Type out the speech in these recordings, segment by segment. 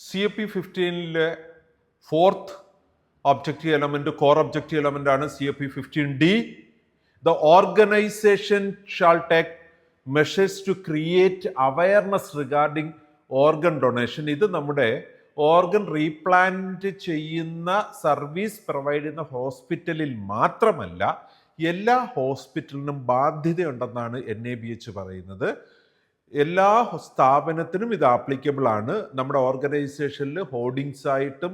COP15 fourth objective element, core objective element ആണ് COP15D. The organization shall take measures to create awareness regarding organ donation. ഇത് നമ്മുടെ organ replant ചെയ്യുന്ന service provide ചെയ്യുന്ന ഹോസ്പിറ്റലിൽ മാത്രമല്ല എല്ലാ ഹോസ്പിറ്റലിനും ബാധ്യതയുണ്ടെന്നാണ് NABH പറയുന്നത്. എല്ലാ സ്ഥാപനത്തിനും ഇത് ആപ്ലിക്കബിൾ ആണ്. നമ്മുടെ ഓർഗനൈസേഷനിൽ ഹോർഡിങ്സ് ആയിട്ടും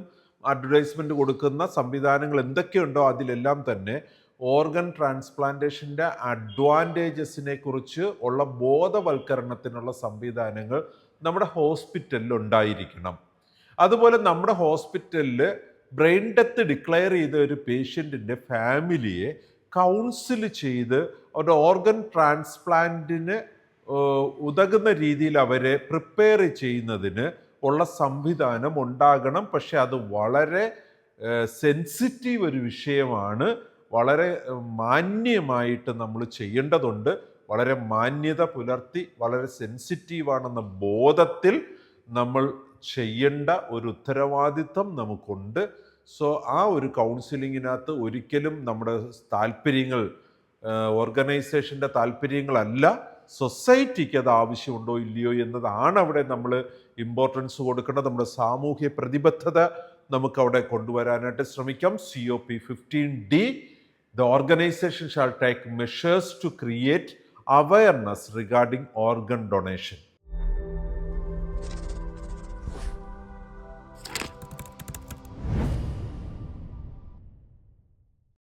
അഡ്വർടൈസ്മെന്റ് കൊടുക്കുന്ന സംവിധാനങ്ങൾ എന്തൊക്കെയുണ്ടോ അതിലെല്ലാം തന്നെ ഓർഗൻ ട്രാൻസ്പ്ലാന്റേഷൻ്റെ അഡ്വാൻറ്റേജസിനെ കുറിച്ച് ഉള്ള ബോധവൽക്കരണത്തിനുള്ള സംവിധാനങ്ങൾ നമ്മുടെ ഹോസ്പിറ്റലിൽ ഉണ്ടായിരിക്കണം. അതുപോലെ നമ്മുടെ ഹോസ്പിറ്റലിൽ ബ്രെയിൻ ഡെത്ത് ഡിക്ലെയർ ചെയ്ത ഒരു പേഷ്യൻറ്റിൻ്റെ ഫാമിലിയെ കൗൺസിൽ ചെയ്ത് ഒരു ഓർഗൻ ട്രാൻസ്പ്ലാന്റിന് ഉതകുന്ന രീതിയിൽ അവരെ പ്രിപ്പയർ ചെയ്യുന്നതിന് ഉള്ള സംവിധാനം ഉണ്ടാകണം. പക്ഷെ അത് വളരെ സെൻസിറ്റീവ് ഒരു വിഷയമാണ്. വളരെ മാന്യമായിട്ട് നമ്മൾ ചെയ്യേണ്ടതുണ്ട്. വളരെ മാന്യത പുലർത്തി വളരെ സെൻസിറ്റീവാണെന്ന ബോധത്തിൽ നമ്മൾ ചെയ്യേണ്ട ഒരു ഉത്തരവാദിത്വം നമുക്കുണ്ട്. സോ ആ ഒരു കൗൺസിലിങ്ങിനകത്ത് ഒരിക്കലും നമ്മുടെ താല്പര്യങ്ങൾ, ഓർഗനൈസേഷൻ്റെ താല്പര്യങ്ങളല്ല, സൊസൈറ്റിക്ക് അത് ആവശ്യമുണ്ടോ ഇല്ലയോ എന്നതാണ് അവിടെ നമ്മൾ ഇമ്പോർട്ടൻസ് കൊടുക്കേണ്ടത്. നമ്മുടെ സാമൂഹ്യ പ്രതിബദ്ധത നമുക്ക് അവിടെ കൊണ്ടുവരാനായിട്ട് ശ്രമിക്കാം. COP15D, the organization shall take measures to create awareness regarding organ donation.